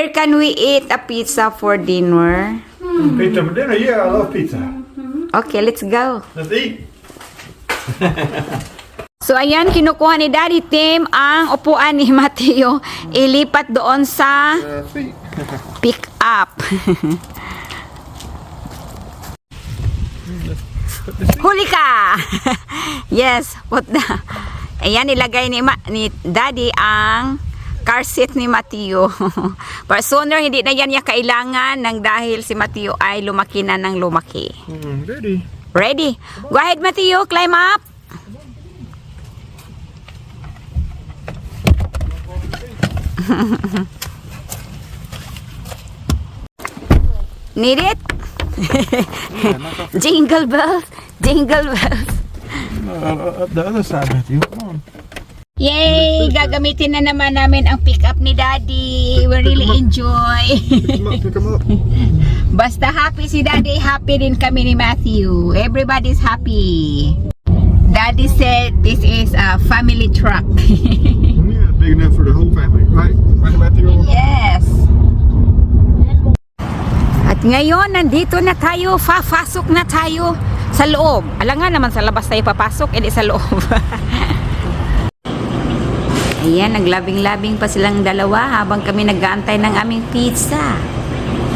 Where can we eat a pizza for dinner? Pizza for dinner? Yeah, I love pizza. Okay, let's go. Let's eat. So, ayan, kinukuha ni Daddy Tim ang upuan ni Mateo. Ilipat doon sa Sweet. pick up. Huli ka! Yes, put the... Ayan, nilagay ni Daddy ang car seat ni Mateo. But sooner, hindi na yan niya kailangan nang dahil si Mateo ay lumaki na ng lumaki. Ready. Ready? Go ahead, Mateo. Climb up. Need it? Jingle bells. Jingle bells. The other side, Matthew. Come on. Yay! Gagamitin na naman namin ang pick-up ni Daddy. We really enjoy. Pick them up. Basta happy si Daddy, happy din kami ni Matthew. Everybody's happy. Daddy said this is a family truck. Yeah, big enough for the whole family, right? Right, Matthew? Yes. At ngayon, nandito na tayo. Papasok na tayo sa loob. Alangan naman sa labas tayo papasok, hindi sa loob. Ayan, naglabing-labing pa silang dalawa habang kami nag-aantay ng aming pizza.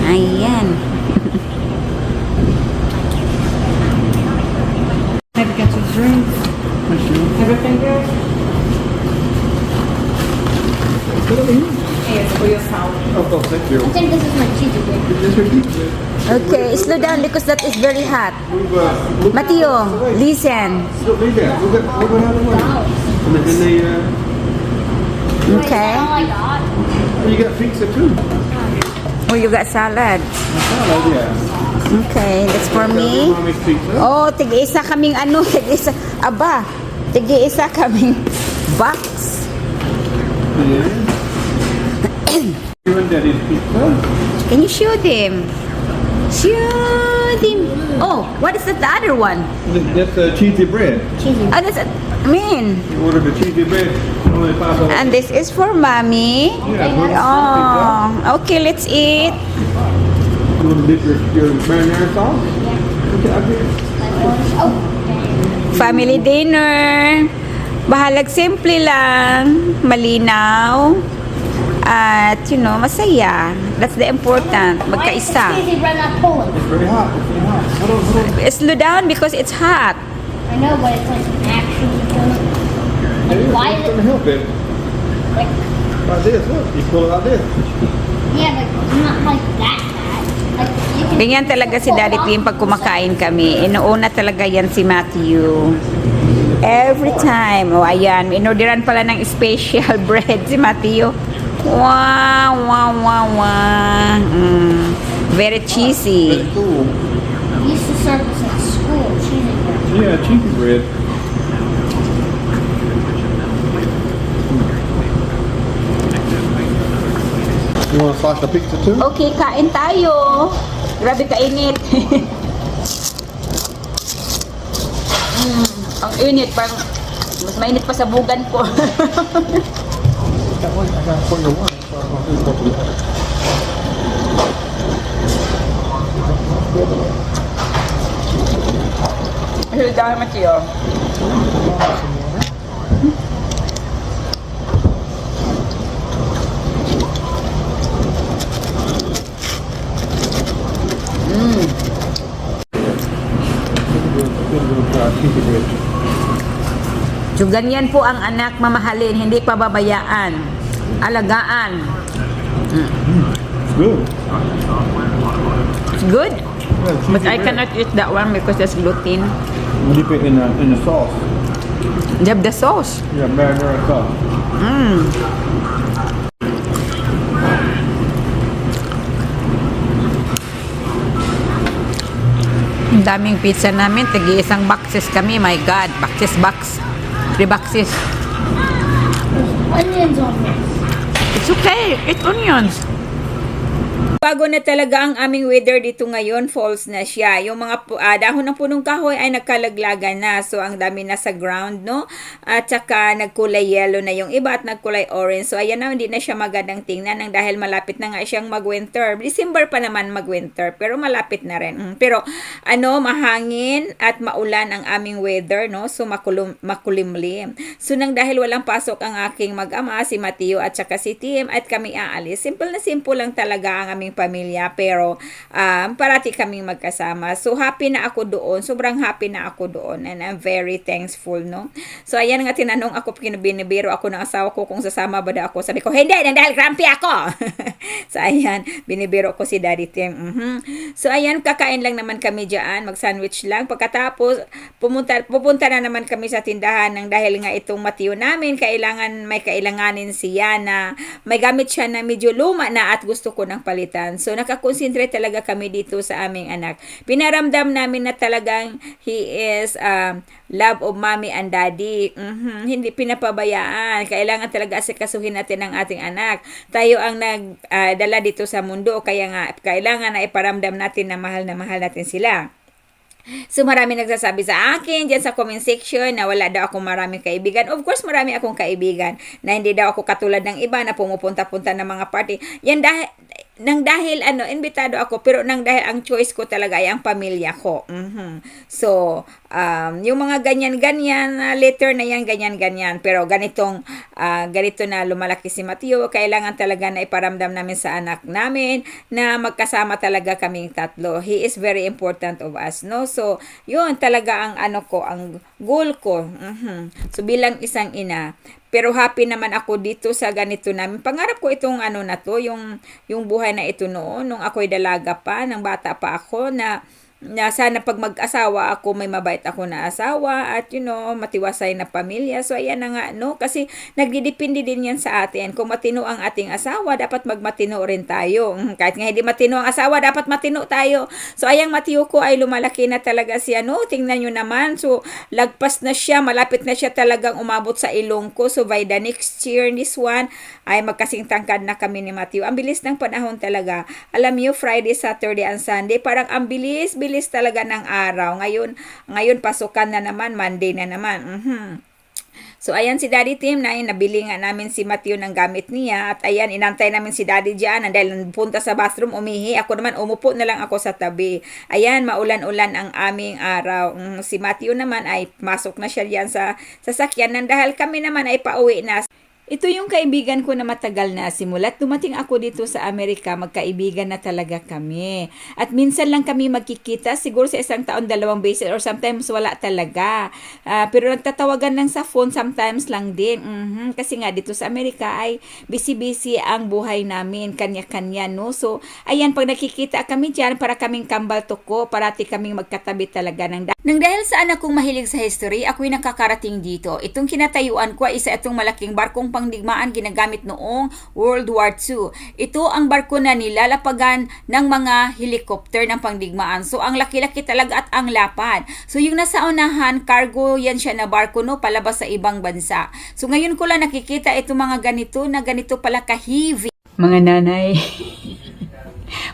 Ayan. Have you got your drink? Everything good? Yes, for your salad. Oh, thank you. I think this is my cheesy bread. This your pizza. Okay, slow down because that is very hot. Move Mateo, listen. Look at that. Look out of the way. And then Okay. Oh my god. you got pizza too. Oh, you got salad. Salad, yeah. Okay, that's for me. Mommy's pizza. Oh, tig-isa kaming ano, tig-isa. Aba, tig-isa kaming box. Yeah. You and Daddy's pizza. Can you show them? Show them. Oh, what is that, the other one? That's cheesy bread. Cheesy. Oh, that's, I mean. You ordered the cheesy bread. Only $5. And this is for mommy. Yeah, Oh, okay, let's eat. you want to dip your marinara sauce? Okay, I'll get it. Family dinner. Bahalag simple lang. Malinaw. At, you know, masaya. That's the important. Magkaisa. Cheesy bread not pulling. It's very hot. It's very hot. Hold on. Slow down because it's hot. I know, but it's like actually pulling. It is. Why It's is going it to help it. like? Like this, look. You pull it like this. Yeah, but not like that bad. Like you can. Ganyan talaga si Daddy Tim pag kumakain kami. Inuuna talaga yan si Matthew. Every time. O, ayan. Inorderan pala ng special bread si Matthew. Wow, wow, wow, wow. Very cheesy. Very cool. We used to serve this at school. Cheesy bread. Yeah, cheesy bread. You want a slice of pizza too? Okay, kain tayo. Grabe kainit. Ang init. Parang mas mainit pa sa bugan ko. That one, I got for your one. So I'm going to do both. Ano dahil Mateo? Cheesy bread. So, ganyan po ang anak mamahalin, hindi pababayaan. Alagaan. It's good. It's good. Yeah, cheesy But I bread. cannot eat that one because there's gluten. You dip it in the sauce. They have the sauce. Yeah, marinara sauce. Ang daming pizza namin. Tigi-isang boxes kami. My God. Box. 3 boxes. Onions on this. It's okay. Eat onions. Bago na talaga ang aming weather dito ngayon, falls na siya. Yung mga dahon ng punong kahoy ay nagkalaglagan na. So, ang dami na sa ground, no? At saka, nagkulay yellow na yung iba at nagkulay orange. So, ayan na, hindi na siya magandang tingnan nang dahil malapit na nga siyang mag-winter. December pa naman mag-winter, pero malapit na rin. Pero, mahangin at maulan ang aming weather, no? So, makulimlim. So, nang dahil walang pasok ang aking mag-ama, si Mateo at saka si Tim, at kami aalis. Simple na simple lang talaga ang aming pamilya, pero parati kaming magkasama. So, happy na ako doon. Sobrang happy na ako doon. And I'm very thankful, no? So, ayan nga, tinanong ako, binibiro ako ng asawa ko kung sasama ba daw ako. Sabi ko, hindi, dahil grumpy ako. So, ayan, binibiro ko si Daddy Tim. So, ayan, kakain lang naman kami dyan. Mag-sandwich lang. Pagkatapos, pupunta na naman kami sa tindahan ng dahil nga itong Mateo namin, may kailanganin siya na may gamit siya na medyo luma na at gusto ko ng palitan. So, nakakonsentrate talaga kami dito sa aming anak. Pinaramdam namin na talagang he is love of mommy and daddy. Hindi pinapabayaan. Kailangan talaga asikasuhin natin ang ating anak. Tayo ang nagdala dito sa mundo. Kaya nga, kailangan na iparamdam natin na mahal natin sila. So, marami nagsasabi sa akin dyan sa comment section na wala daw akong maraming kaibigan. Of course, marami akong kaibigan na hindi daw ako katulad ng iba na pumupunta-punta ng mga party. Yan dahil imbitado ako, pero dahil ang choice ko talaga ay ang pamilya ko. So, yung mga ganyan-ganyan, later na yan, ganyan-ganyan. Pero ganito na lumalaki si Mateo, kailangan talaga na iparamdam namin sa anak namin na magkasama talaga kaming tatlo. He is very important of us, no? So, yun talaga ang ang goal ko. So, bilang isang ina. Pero happy naman ako dito sa ganito namin. Pangarap ko itong na to, yung buhay na ito noon, nung ako'y dalaga pa, nang bata pa ako, na sana pag mag-asawa ako, may mabait ako na asawa at matiwasay na pamilya. So, ayan na nga, no? Kasi nagdidepende din yan sa atin. Kung matino ang ating asawa, dapat magmatino rin tayo. Kahit nga hindi matino ang asawa, dapat matino tayo. So, ayang Mateo ko ay lumalaki na talaga siya, no? Tingnan nyo naman. So, lagpas na siya, malapit na siya talagang umabot sa ilong ko. So, by the next year, this one, ay magkasing tangkad na kami ni Mateo. Ang bilis ng panahon talaga. Alam niyo, Friday, Saturday, and Sunday, parang ang bilis talaga ng araw. Ngayon pasukan na naman, Monday na naman. So, ayan si Daddy Tim na nabili nga namin si Mateo ng gamit niya. At ayan, inantay namin si Daddy dyan. Dahil punta sa bathroom, umihi. Ako naman, umupo na lang ako sa tabi. Ayan, maulan-ulan ang aming araw. Si Mateo naman ay masok na siya dyan sa sasakyan. Dahil kami naman ay pauwi na. Ito yung kaibigan ko na matagal na. Simulat dumating ako dito sa Amerika, magkaibigan na talaga kami. At minsan lang kami magkikita, siguro sa isang taon, 2 beses, or sometimes wala talaga. Pero nagtatawagan lang sa phone, sometimes lang din. Kasi nga dito sa Amerika ay busy-busy ang buhay namin, kanya-kanya, no? So, ayan, pag nakikita kami dyan, para kaming kambal toko, parati kaming magkatabi talaga. Nang dahil sa anak kong mahilig sa history, ako'y nakakarating dito. Itong kinatayuan ko ay isa itong malaking barkong pangdigmaan ginagamit noong World War II. Ito ang barko na nilalapagan ng mga helicopter ng pangdigmaan. So, ang laki-laki talaga at ang lapad. So, yung nasa unahan, cargo yan siya na barko, no, palabas sa ibang bansa. So, ngayon ko lang nakikita itong mga ganito na ganito pala ka-heavy. Mga nanay,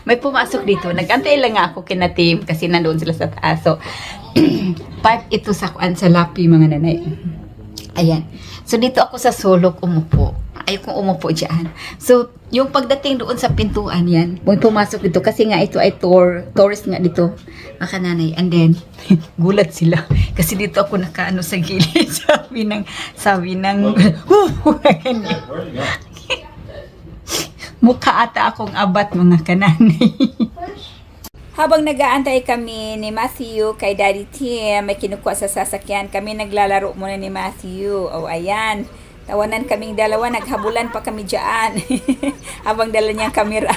may pumasok dito. Nag-antay lang ako kina Tim kasi nandoon sila sa taas. So, part ito sa lapi, mga nanay. Ayan. So, dito ako sa sulok umupo. Ayokong umupo dyan. So, yung pagdating doon sa pintuan yan, may pumasok dito kasi nga ito ay tourist nga dito, mga nanay. And then, gulat sila. Kasi dito ako nakaano sa gilid. Sabi ng mukha ata akong abat, mga kananay. Habang nag-aantay kami ni Matthew kay Daddy Tim, may kinukuha sa sasakyan. Kami naglalaro muna ni Matthew. O, ayan. Tawanan kaming dalawa. Naghabulan pa kami dyan. Habang dala niyang kamera.